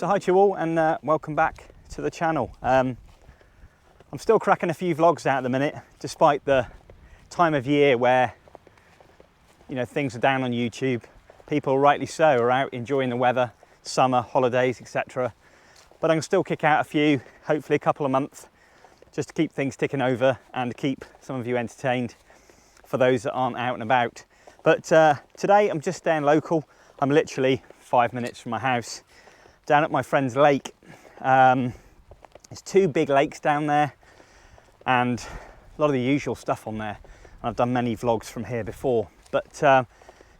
So hi to you all, and welcome back to the channel. I'm still cracking a few vlogs out at the minute, despite the time of year where, you know, things are down on YouTube. People, rightly so, are out enjoying the weather, summer, holidays, etc. But I can still kick out a few, hopefully a couple a month, just to keep things ticking over and keep some of you entertained for those that aren't out and about. But today I'm just staying local. I'm literally 5 minutes from my house, down at my friend's lake. There's two big lakes down there and a lot of the usual stuff on there. I've done many vlogs from here before, but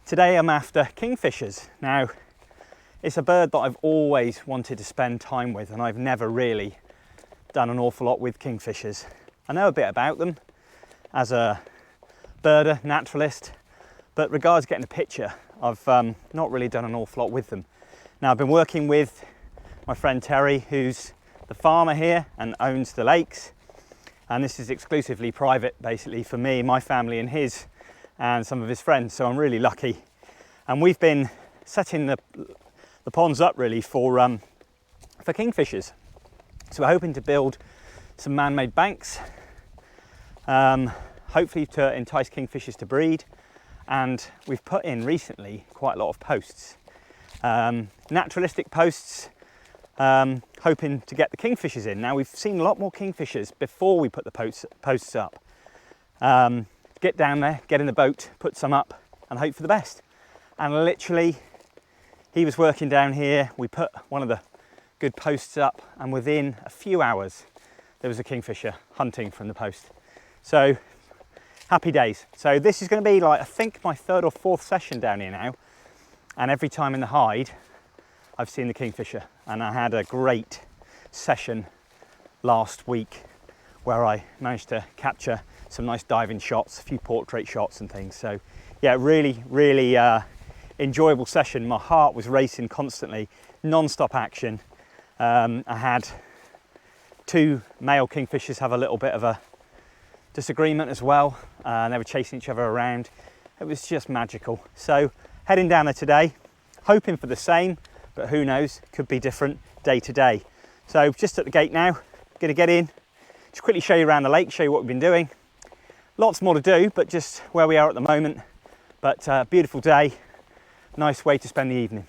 today I'm after kingfishers. Now, it's a bird that I've always wanted to spend time with, and I've never really done an awful lot with kingfishers. I know a bit about them as a birder, naturalist, but regards getting a picture, I've not really done an awful lot with them. Now, I've been working with my friend Terry, who's the farmer here and owns the lakes, and this is exclusively private basically for me, my family and his and some of his friends, so I'm really lucky. And we've been setting the ponds up really for kingfishers. So we're hoping to build some man-made banks, hopefully to entice kingfishers to breed. And we've put in recently quite a lot of posts, naturalistic posts, hoping to get the kingfishers in. Now, we've seen a lot more kingfishers before we put the posts up. Get down there, get in the boat, put some up and hope for the best. And literally, he was working down here, we put one of the good posts up, and within a few hours there was a kingfisher hunting from the post. So happy days. So this is going to be, like, I think my third or fourth session down here now, and every time in the hide I've seen the kingfisher. And I had a great session last week where I managed to capture some nice diving shots, a few portrait shots and things. So yeah, really enjoyable session. My heart was racing constantly, non-stop action. I had two male kingfishers have a little bit of a disagreement as well, and they were chasing each other around. It was just magical. So heading down there today, hoping for the same, but who knows, could be different day to day. So just at the gate now, gonna get in, just quickly show you around the lake, show you what we've been doing. Lots more to do, but just where we are at the moment. But beautiful day, nice way to spend the evening.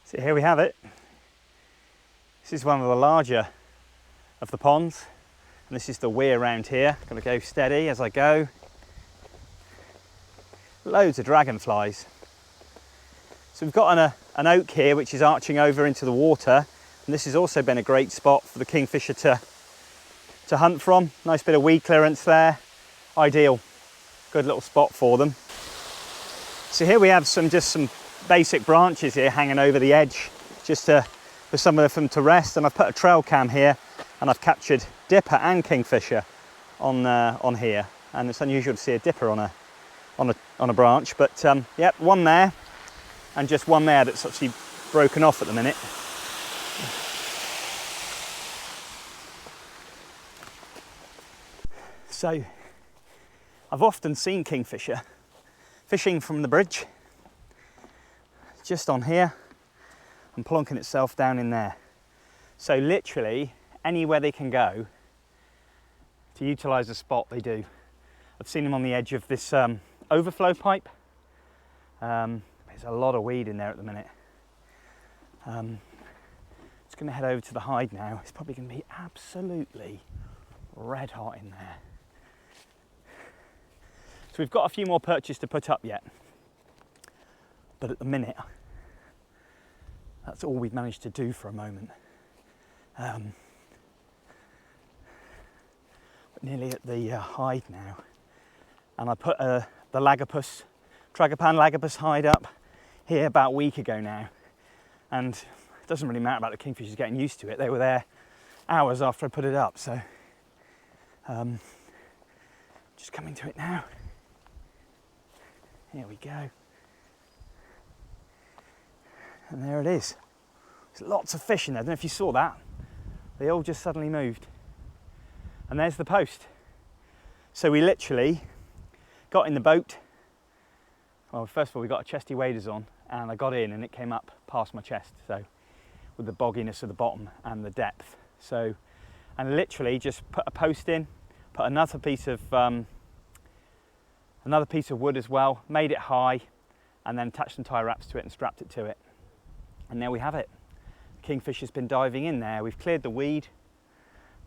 So here we have it. This is one of the larger of the ponds, and this is the weir around here. Gonna go steady as I go. Loads of dragonflies. So we've got an oak here which is arching over into the water, and this has also been a great spot for the kingfisher to hunt from. Nice bit of weed clearance there, ideal, good little spot for them. So here we have just some basic branches here hanging over the edge, just for some of them to rest. And I've put a trail cam here, and I've captured dipper and kingfisher on here. And it's unusual to see a dipper on a branch, but yep, one there, and just one there that's actually broken off at the minute. So I've often seen kingfisher fishing from the bridge, just on here, and plonking itself down in there. So literally anywhere they can go to utilise the spot, they do. I've seen them on the edge of this overflow pipe. There's a lot of weed in there at the minute. Just going to head over to the hide now. It's probably going to be absolutely red hot in there. So we've got a few more perches to put up yet, but at the minute that's all we've managed to do for a moment. We're nearly at the hide now, and I put the Tragopan Lagopus hide up here about a week ago now, and it doesn't really matter about the kingfishers getting used to it. They were there hours after I put it up, so Just coming to it now. Here we go. And there it is. There's lots of fish in there. I don't know if you saw that. They all just suddenly moved. And there's the post. So we literally got in the boat. Well, first of all, we got our chesty waders on, and I got in and it came up past my chest. So with the bogginess of the bottom and the depth. So, and literally just put a post in, put another piece of wood as well, made it high, and then attached some tie wraps to it and strapped it to it. And there we have it. The kingfisher's been diving in there. We've cleared the weed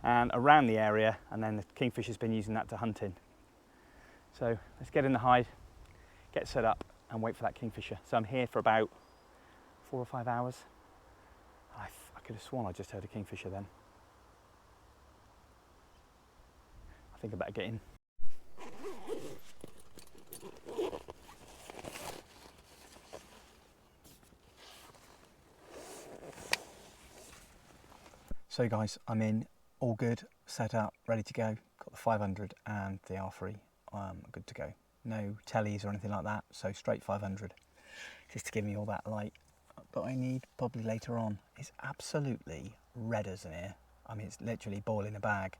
and around the area, and then the kingfisher's been using that to hunt in. So let's get in the hide, get set up, and wait for that kingfisher. So I'm here for about 4 or 5 hours. I could have sworn I just heard a kingfisher then. I think I better get in. So guys, I'm in, all good, set up, ready to go. Got the 500 and the R3, good to go. No tellies or anything like that, so straight 500. Just to give me all that light that I need probably later on. It's absolutely red as in here. I mean, it's literally boiling a bag.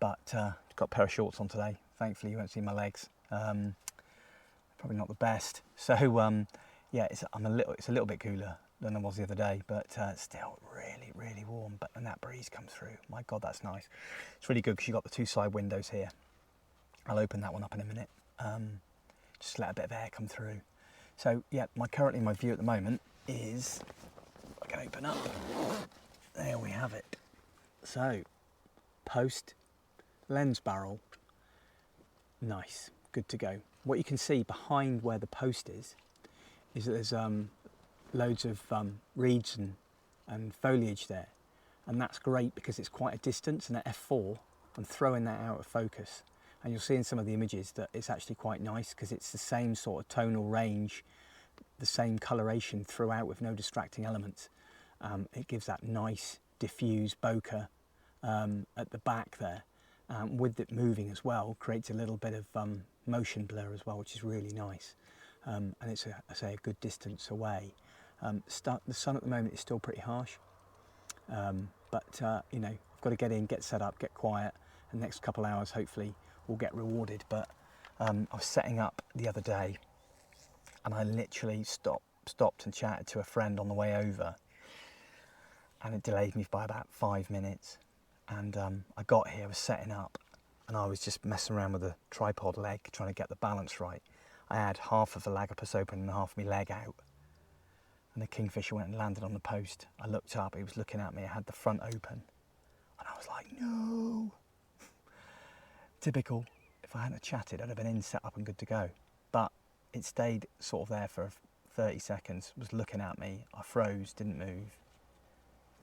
But got a pair of shorts on today. Thankfully you won't see my legs. Probably not the best. So yeah, it's a little bit cooler than I was the other day, but still really warm. But when that breeze comes through, my God, that's nice. It's really good because you've got the 2 side windows here. I'll open that one up in a minute. Just let a bit of air come through. So yeah, currently my view at the moment is, I can open up, there we have it. So, post, lens barrel, nice, good to go. What you can see behind where the post is that there's loads of reeds and foliage there, and that's great because it's quite a distance, and at f4 I'm throwing that out of focus, and you'll see in some of the images that it's actually quite nice because it's the same sort of tonal range, the same coloration throughout with no distracting elements. It gives that nice diffuse bokeh at the back there, with it moving as well, creates a little bit of motion blur as well, which is really nice. And it's I say a good distance away. The sun at the moment is still pretty harsh, but you know, I've got to get in, get set up, get quiet, and the next couple of hours hopefully we'll get rewarded. But I was setting up the other day, and I literally stopped and chatted to a friend on the way over, and it delayed me by about 5 minutes. And I got here, I was setting up, and I was just messing around with the tripod leg, trying to get the balance right. I had half of the lagopus open and half of my leg out, and the kingfisher went and landed on the post. I looked up, he was looking at me, I had the front open, and I was like, no. Typical, if I hadn't chatted, I'd have been in, set up and good to go. But it stayed sort of there for 30 seconds, was looking at me, I froze, didn't move.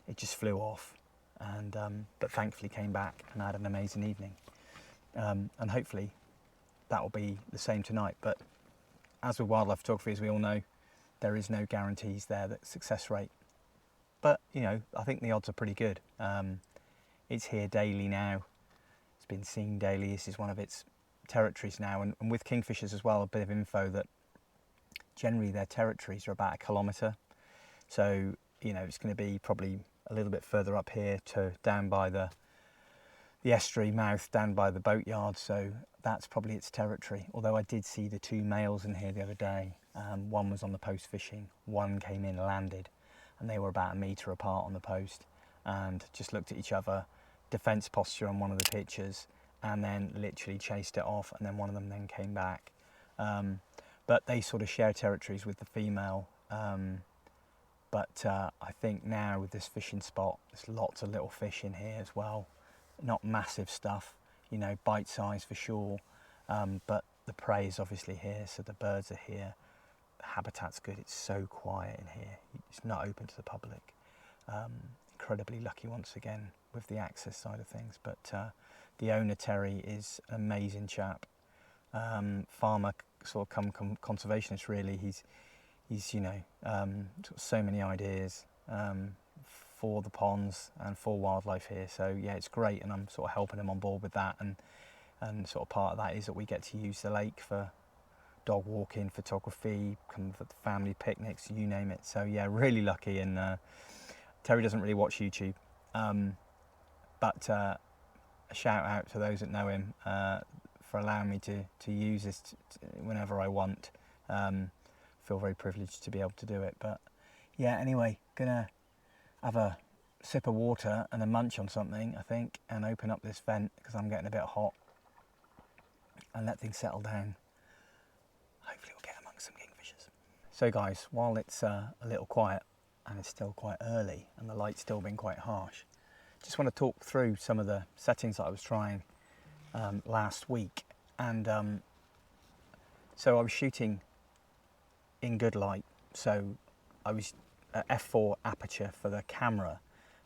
It just flew off, and but thankfully came back, and I had an amazing evening. And hopefully that will be the same tonight. But as with wildlife photography, as we all know, there is no guarantees there that success rate. But you know, I think the odds are pretty good. It's here daily now. It's been seen daily. This is one of its territories now, and with kingfishers as well, a bit of info that generally their territories are about 1 kilometre. So you know, it's going to be probably a little bit further up here to down by the estuary mouth, down by the boatyard, so that's probably its territory. Although I did see the 2 males in here the other day. One was on the post fishing, one came in, landed, and they were about 1 metre apart on the post, and just looked at each other, defence posture on one of the pictures, and then literally chased it off, and then one of them then came back. But they sort of share territories with the female. But I think now with this fishing spot, there's lots of little fish in here as well. Not massive stuff, you know, bite size for sure, but the prey is obviously here, so the birds are here. The habitat's good, it's so quiet in here. It's not open to the public. Incredibly lucky once again with the access side of things, but the owner, Terry, is an amazing chap. Farmer, sort of conservationist really. He's you know, so many ideas for the ponds and for wildlife here. So yeah, it's great, and I'm sort of helping him on board with that. And and sort of part of that is that we get to use the lake for dog walking, photography, for family picnics, you name it. So yeah, really lucky. And Terry doesn't really watch YouTube, but a shout out to those that know him for allowing me to use this whenever I want. Feel very privileged to be able to do it. But yeah, anyway, gonna have a sip of water and a munch on something, I think, and open up this vent because I'm getting a bit hot, and let things settle down. Hopefully we'll get amongst some kingfishers. So guys, while it's a little quiet and it's still quite early and the light's still been quite harsh, just want to talk through some of the settings that I was trying last week. And so I was shooting in good light, so I was at f4 aperture for the camera.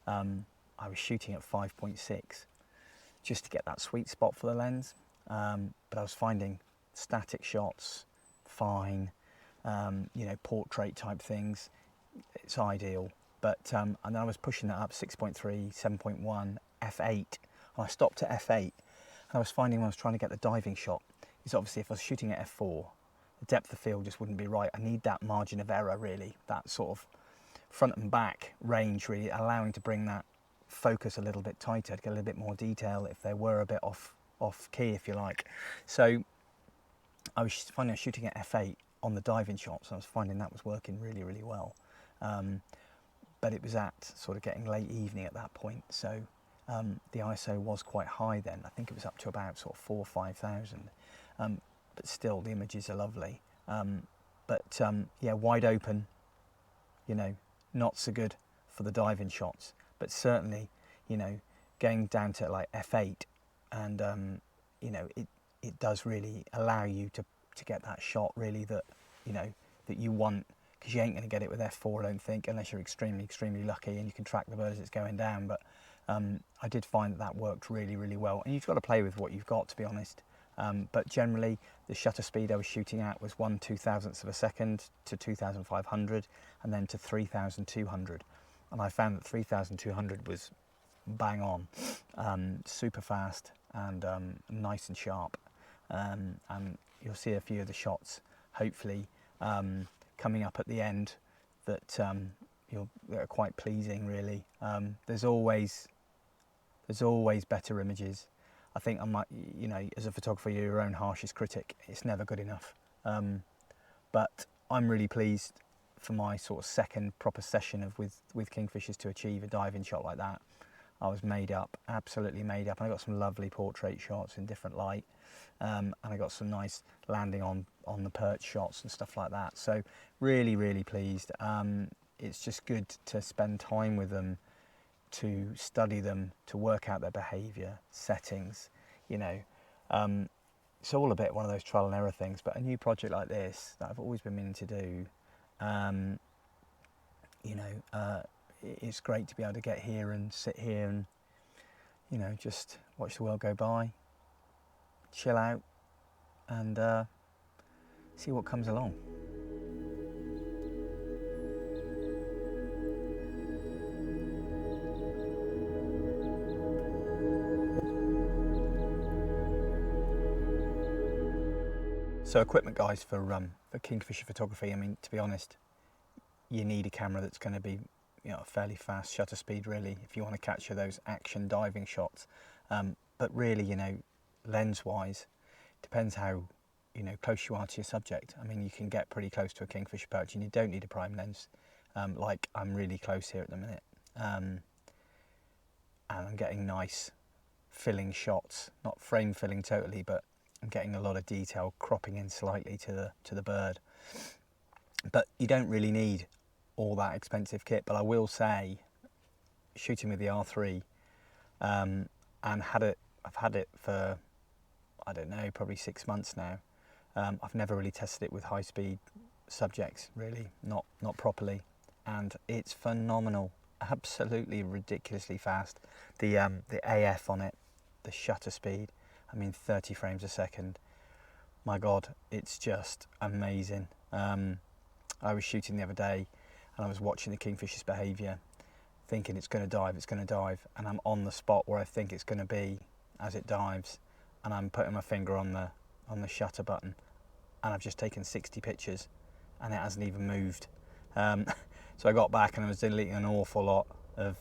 I was shooting at 5.6 just to get that sweet spot for the lens, but I was finding static shots fine, you know, portrait type things, it's ideal. But and then I was pushing that up 6.3, 7.1, f8, and I stopped at f8, and I was finding when I was trying to get the diving shot is obviously if I was shooting at f4, the depth of field just wouldn't be right. I need that margin of error, really, that sort of front and back range, really allowing to bring that focus a little bit tighter, to get a little bit more detail if they were a bit off key, if you like. So I was finding I was shooting at f8 on the diving shots, and I was finding that was working really, really well. But it was at sort of getting late evening at that point, so the ISO was quite high then. I think it was up to about sort of 4,000 or 5,000, but still the images are lovely. Yeah, wide open, you know, not so good for the diving shots, but certainly, you know, going down to like f8, and you know, it does really allow you to get that shot really that, you know, that you want, because you ain't going to get it with f4, I don't think, unless you're extremely lucky and you can track the bird as it's going down. But I did find that worked really, really well, and you've got to play with what you've got, to be honest. But generally the shutter speed I was shooting at was 1/2000th of a second to 2,500, and then to 3,200, and I found that 3,200 was bang on, super fast and nice and sharp, and you'll see a few of the shots hopefully coming up at the end that that are quite pleasing, really. There's always better images. I think I might, you know, as a photographer, you're your own harshest critic. It's never good enough. But I'm really pleased for my sort of second proper session of with Kingfishers to achieve a diving shot like that. I was made up, absolutely made up. And I got some lovely portrait shots in different light, and I got some nice landing on the perch shots and stuff like that. So really, really pleased. It's just good to spend time with them, to study them, to work out their behaviour, settings, you know. It's all a bit one of those trial and error things, but a new project like this that I've always been meaning to do, you know, it's great to be able to get here and sit here and, you know, just watch the world go by, chill out, and see what comes along. So equipment, guys, for Kingfisher photography, I mean, to be honest, you need a camera that's going to be, you know, a fairly fast shutter speed, really, if you want to capture those action diving shots. But really, you know, lens-wise, depends how, you know, close you are to your subject. I mean, you can get pretty close to a kingfisher perch and you don't need a prime lens, like I'm really close here at the minute. And I'm getting nice filling shots, not frame filling totally, but I'm getting a lot of detail cropping in slightly to the bird. But you don't really need all that expensive kit. But I will say, shooting with the R3, and I've had it for, I don't know, probably 6 months now. I've never really tested it with high speed subjects, really, not properly, and it's phenomenal, absolutely ridiculously fast. The AF on it, the shutter speed, I mean 30 frames a second, my God, it's just amazing. I was shooting the other day and I was watching the kingfisher's behaviour, thinking it's going to dive, and I'm on the spot where I think it's going to be as it dives, and I'm putting my finger on the shutter button, and I've just taken 60 pictures and it hasn't even moved. So I got back and I was deleting an awful lot of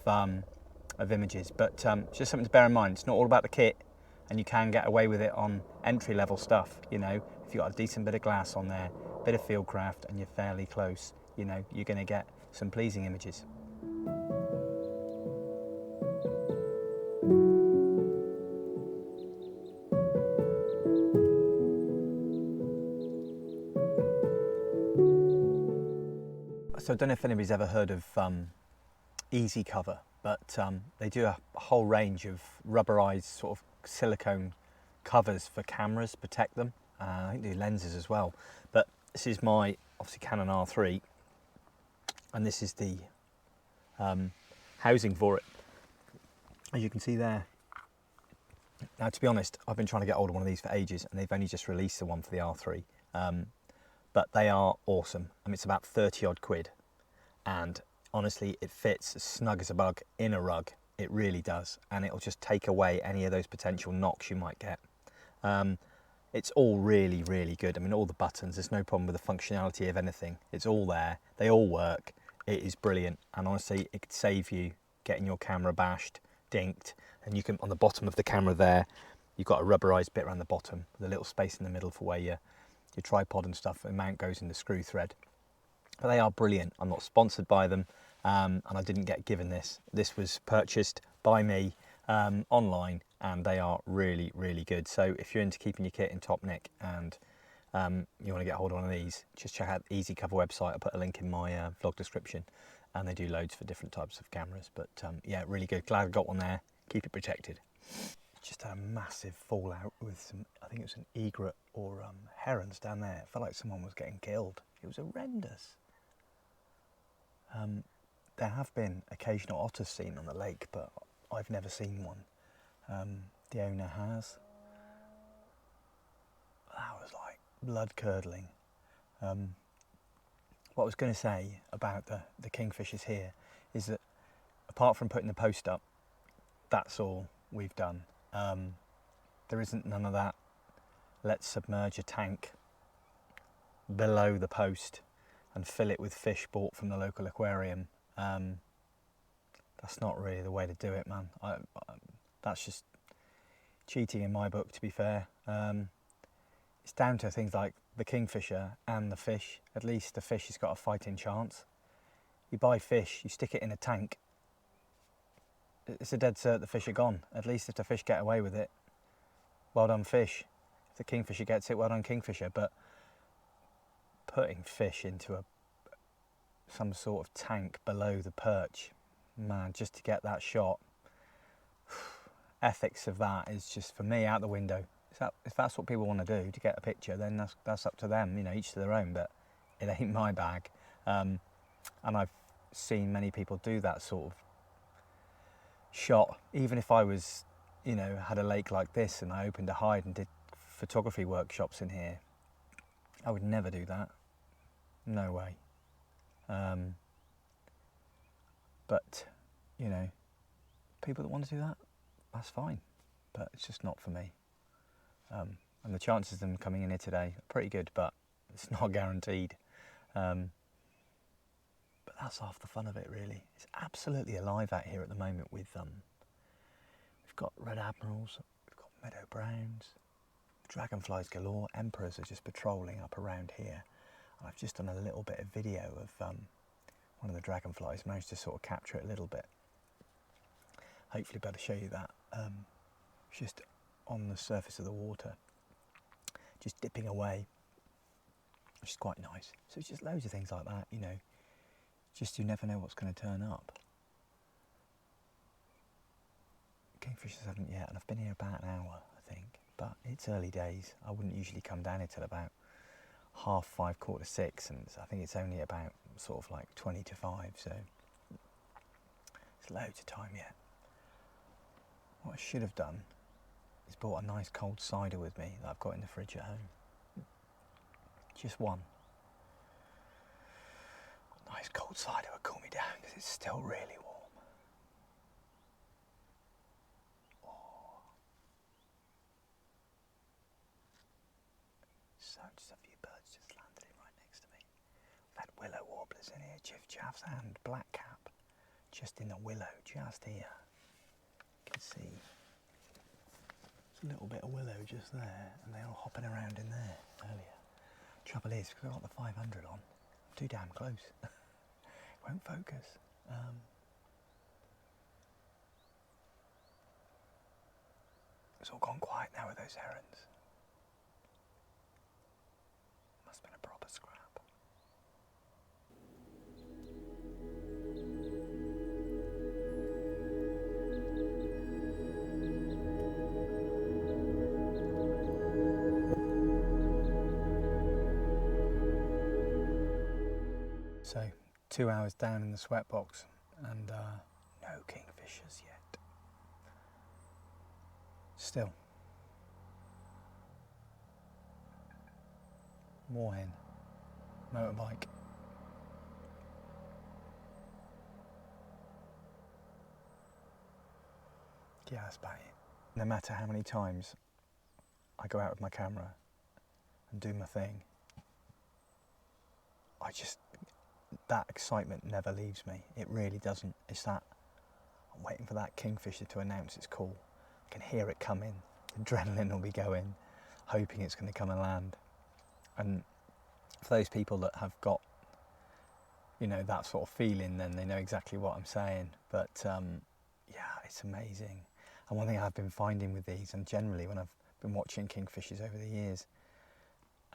images, but it's just something to bear in mind. It's not all about the kit, and you can get away with it on entry-level stuff. You know, if you've got a decent bit of glass on there, bit of fieldcraft, and you're fairly close, you know, you're going to get some pleasing images. So I don't know if anybody's ever heard of Easy Cover, but they do a whole range of rubberized sort of silicone covers for cameras, protect them. I think they do lenses as well. But this is my, obviously, Canon R3, and this is the housing for it, as you can see there. Now, to be honest, I've been trying to get hold of one of these for ages, and they've only just released the one for the R3. But they are awesome. I mean, it's about 30 odd quid, and honestly, it fits as snug as a bug in a rug. It really does, and it'll just take away any of those potential knocks you might get. It's all really, really good. I mean, all the buttons, there's no problem with the functionality of anything. It's all there, they all work. It is brilliant, and honestly, it could save you getting your camera bashed, dinked, and you can, on the bottom of the camera there, you've got a rubberized bit around the bottom with a little space in the middle for where your tripod and stuff, the mount goes in the screw thread. But they are brilliant. I'm not sponsored by them, and I didn't get given this. This was purchased by me online, and they are really, really good. So if you're into keeping your kit in top nick and you want to get hold of one of these, just check out the Easy Cover website. I'll put a link in my vlog description, and they do loads for different types of cameras. But yeah, really good. Glad I got one there. Keep it protected. Just had a massive fallout with some, I think it was an egret or herons down there. It felt like someone was getting killed. It was horrendous. There have been occasional otters seen on the lake, but I've never seen one. The owner has. That was like blood curdling. What I was going to say about the kingfishers here is that apart from putting the post up, that's all we've done. There isn't none of that, let's submerge a tank below the post and fill it with fish bought from the local aquarium. That's not really the way to do it, man. That's just cheating in my book, to be fair. It's down to things like the kingfisher and the fish. At least the fish has got a fighting chance. You buy fish, you stick it in a tank, it's a dead cert the fish are gone. At least if the fish get away with it, well done fish. If the kingfisher gets it, well done kingfisher. But putting fish into some sort of tank below the perch, man, just to get that shot, ethics of that is just, for me, out the window. If that's what people want to do to get a picture, then that's up to them, you know, each to their own, but it ain't my bag. And I've seen many people do that sort of shot. Even if I was, you know, had a lake like this and I opened a hide and did photography workshops in here, I would never do that. No way. But, you know, people that want to do that, that's fine. But it's just not for me. And the chances of them coming in here today are pretty good, but it's not guaranteed. But that's half the fun of it, really. It's absolutely alive out here at the moment with, we've got red admirals, we've got meadow browns, dragonflies galore, emperors are just patrolling up around here. And I've just done a little bit of video of one of the dragonflies, managed to sort of capture it a little bit. Hopefully be able to show you that. Just on the surface of the water, just dipping away, which is quite nice. So it's just loads of things like that, you know, just you never know what's going to turn up. Kingfishers haven't yet, and I've been here about an hour, I think, but it's early days. I wouldn't usually come down here till about 5:30, 5:45, and I think it's only about sort of like 20 to 5, so it's loads of time yet. What I should have done is bought a nice cold cider with me that I've got in the fridge at home. Just one. Nice cold cider would cool me down because it's still really warm. Oh. kingfishers in here, chiff chaffs and blackcap, just in the willow, just here. You can see there's a little bit of willow just there, and they were hopping around in there earlier. Trouble is, because I've got the 500 on, I'm too damn close. Won't focus. It's all gone quiet now with those herons. Must have been a proper scrap. So, 2 hours down in the sweatbox and no kingfishers yet. Still. Moorhen. Motorbike. Yeah, that's about it. No matter how many times I go out with my camera and do my thing, that excitement never leaves me. It really doesn't. It's that, I'm waiting for that kingfisher to announce it's cool. I can hear it coming. The adrenaline will be going, hoping it's going to come and land. And for those people that have got, you know, that sort of feeling, then they know exactly what I'm saying. But yeah, it's amazing. And one thing I've been finding with these, and generally when I've been watching kingfishers over the years,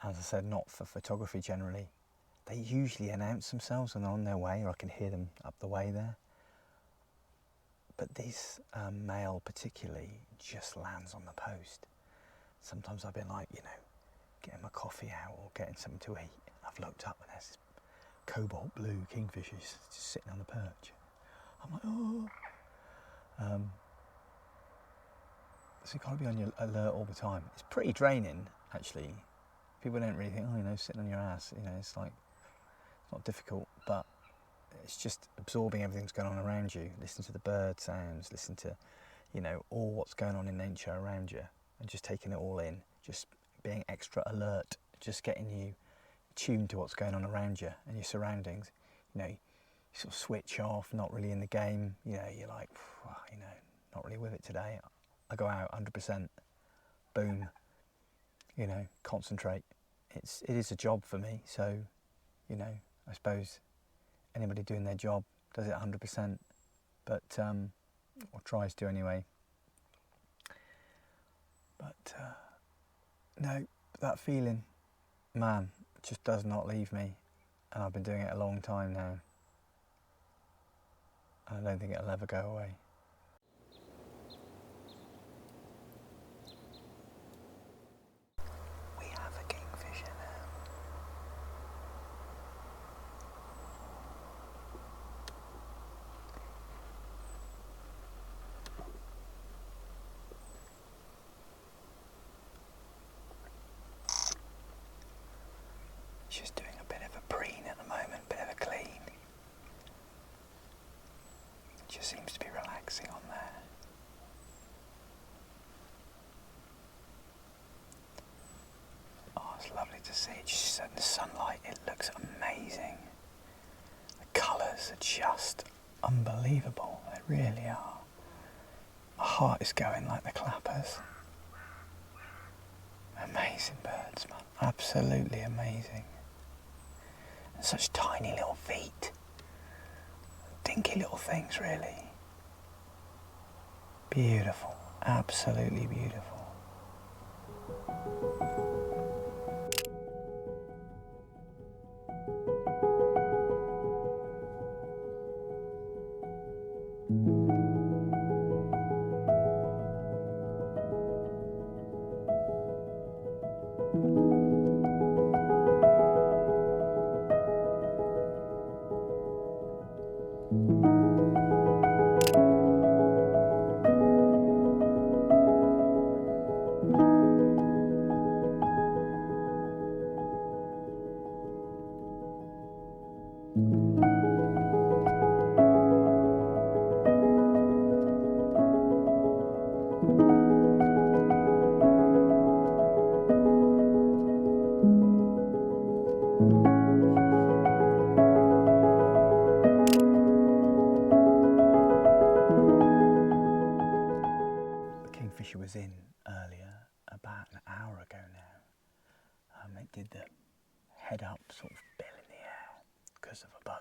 as I said, not for photography generally, they usually announce themselves when they're on their way, or I can hear them up the way there. But this male particularly just lands on the post. Sometimes I've been like, you know, getting my coffee out or getting something to eat. I've looked up and there's this cobalt blue kingfisher just sitting on the perch. I'm like, oh. So you've got to be on your alert all the time. It's pretty draining, actually. People don't really think, oh, you know, sitting on your ass, you know, it's like, it's not difficult, but it's just absorbing everything that's going on around you. Listen to the bird sounds, listen to, you know, all what's going on in nature around you, and just taking it all in, just being extra alert, just getting you tuned to what's going on around you and your surroundings. You know, you sort of switch off, not really in the game, you know, you're like, you know, not really with it today. I go out 100%, boom, you know, concentrate. It is a job for me, so, you know, I suppose anybody doing their job does it 100%, but, or tries to anyway. But, no, that feeling, man, just does not leave me, and I've been doing it a long time now, and I don't think it'll ever go away. We have a kingfisher now. She's doing a bit of a preen at the moment, bit of a clean. Just seems to be relaxing on there. Oh, it's lovely to see. Just in the sunlight, it looks amazing. The colours are just unbelievable. They really are. My heart is going like the clappers. Amazing birds, man. Absolutely amazing. And such tiny little feet. Dinky little things, really. Beautiful. Absolutely beautiful.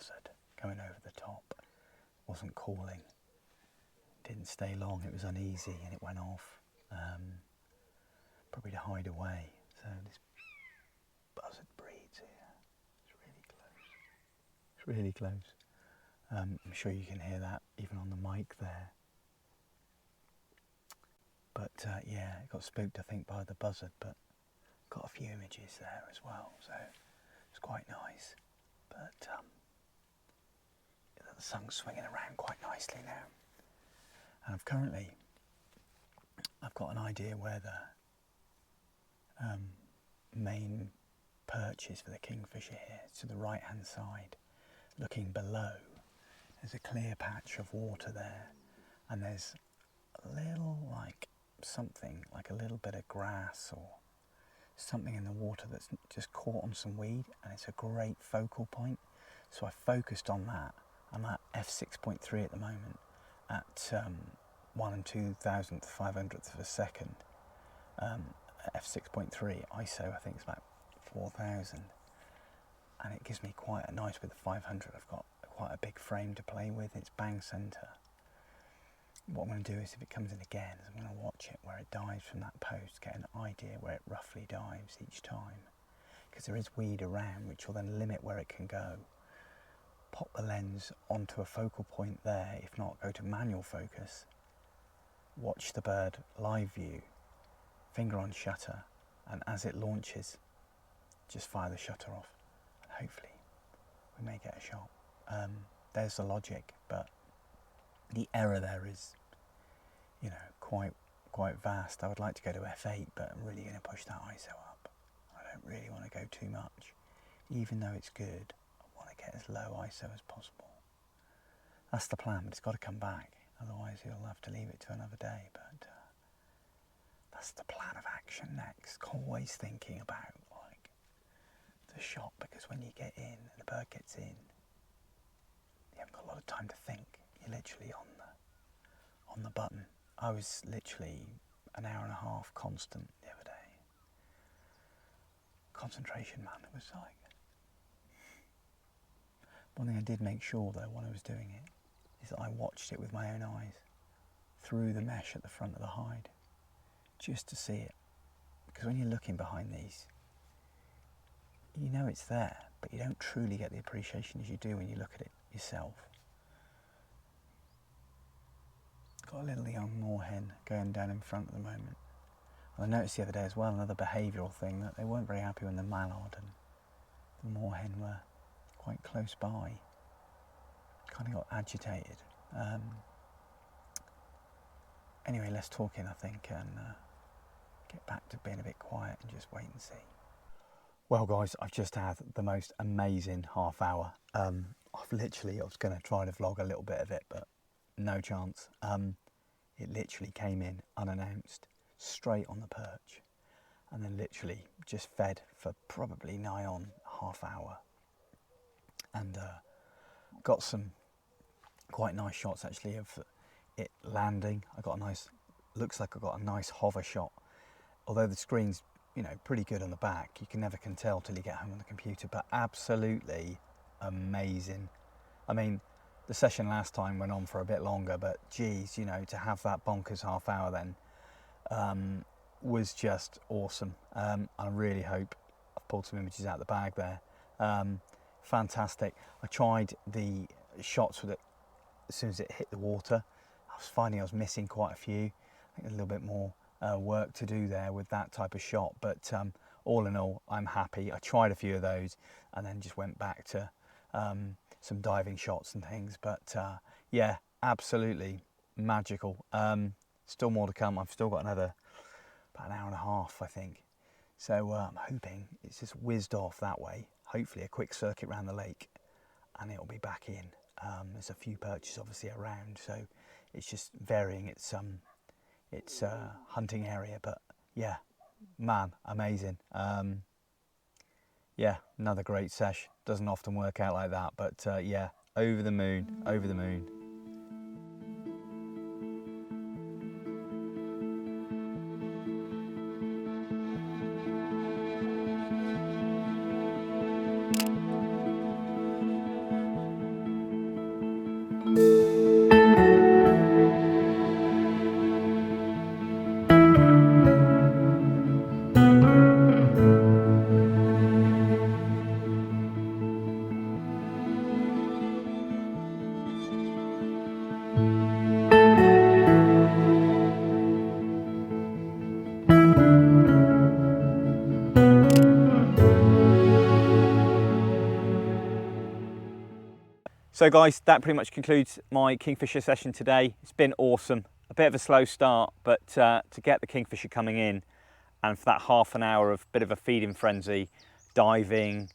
buzzard going over the top. Wasn't calling, didn't stay long, it was uneasy and it went off. Probably to hide away. So this buzzard breeds here. It's really close. It's really close. I'm sure you can hear that even on the mic there. But yeah, it got spooked I think by the buzzard, but got a few images there as well, so it's quite nice. But the sun's swinging around quite nicely now. And I've got an idea where the main perch is for the kingfisher here. It's to the right hand side. Looking below, there's a clear patch of water there, and there's a little something like a little bit of grass or something in the water that's just caught on some weed, and it's a great focal point. So I focused on that. I'm at f6.3 at the moment at 1 2,500th of a second. f6.3 ISO I think is about 4,000, and it gives me quite a nice, with the 500 I've got quite a big frame to play with. It's bang centre. What I'm going to do is, if it comes in again, is I'm going to watch it where it dives from that post, get an idea where it roughly dives each time, because there is weed around which will then limit where it can go. Pop the lens onto a focal point there, if not go to manual focus, watch the bird live view, finger on shutter, and as it launches just fire the shutter off, and hopefully we may get a shot. There's the logic, but the error there is, you know, quite vast. I would like to go to f8, but I'm really going to push that ISO up. I don't really want to go too much. Even though it's good, I want to get as low ISO as possible. That's the plan, but it's got to come back. Otherwise you'll have to leave it to another day. But that's the plan of action next. Always thinking about the shot, because when you get in and the bird gets in, you haven't got a lot of time to think. You're literally on the button. I was literally an hour and a half constant the other day. Concentration, man, it was like... One thing I did make sure though when I was doing it is that I watched it with my own eyes through the mesh at the front of the hide, just to see it. Because when you're looking behind these, you know it's there, but you don't truly get the appreciation as you do when you look at it yourself. Got a little young moorhen going down in front at the moment. And I noticed the other day as well, another behavioural thing, that they weren't very happy when the mallard and the moorhen were quite close by. Kind of got agitated. Anyway, less talking I think, and get back to being a bit quiet and just wait and see. Well guys, I've just had the most amazing half hour. I was going to try to vlog a little bit of it, but no chance. It literally came in unannounced, straight on the perch, and then literally just fed for probably nigh on half hour, and got some quite nice shots actually of it landing. I got a nice, looks like I got a nice hover shot, although the screen's, you know, pretty good on the back. You can never can tell till you get home on the computer, but absolutely amazing. I mean, the session last time went on for a bit longer, but geez, you know, to have that bonkers half hour then was just awesome. I really hope I've pulled some images out of the bag there. Fantastic. I tried the shots with it as soon as it hit the water. I was finding I was missing quite a few. I think a little bit more work to do there with that type of shot, but all in all, I'm happy. I tried a few of those and then just went back to some diving shots and things, but yeah, absolutely magical. Still more to come. I've still got another about an hour and a half I think, so I'm hoping it's just whizzed off that way, hopefully a quick circuit around the lake and it'll be back in. There's a few perches obviously around, so it's just varying its hunting area, but yeah, man, amazing. Yeah, another great sesh. Doesn't often work out like that, but yeah, over the moon, over the moon. So guys, that pretty much concludes my Kingfisher session today. It's been awesome. A bit of a slow start, but to get the Kingfisher coming in and for that half an hour of bit of a feeding frenzy, diving,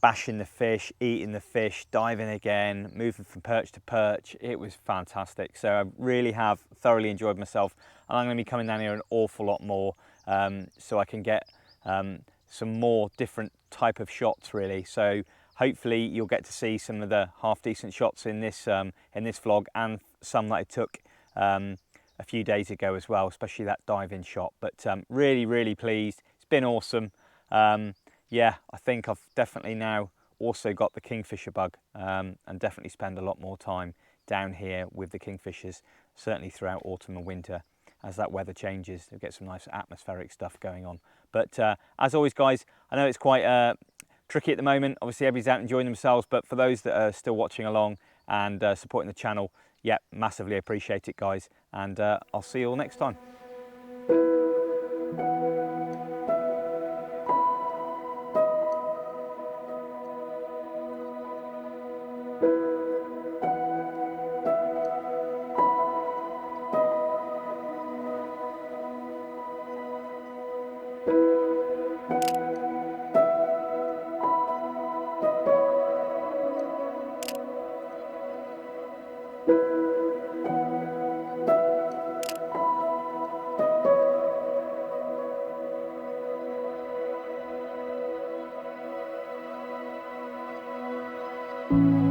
bashing the fish, eating the fish, diving again, moving from perch to perch, it was fantastic. So I really have thoroughly enjoyed myself, and I'm going to be coming down here an awful lot more so I can get some more different type of shots really. So hopefully you'll get to see some of the half decent shots in this vlog, and some that I took a few days ago as well, especially that dive-in shot. But really pleased. It's been awesome. Yeah, I think I've definitely now also got the Kingfisher bug, and definitely spend a lot more time down here with the Kingfishers, certainly throughout autumn and winter. As that weather changes, you'll get some nice atmospheric stuff going on. But as always guys, I know it's quite tricky at the moment. Obviously everybody's out enjoying themselves, but for those that are still watching along and supporting the channel, yeah, massively appreciate it guys, and I'll see you all next time. you.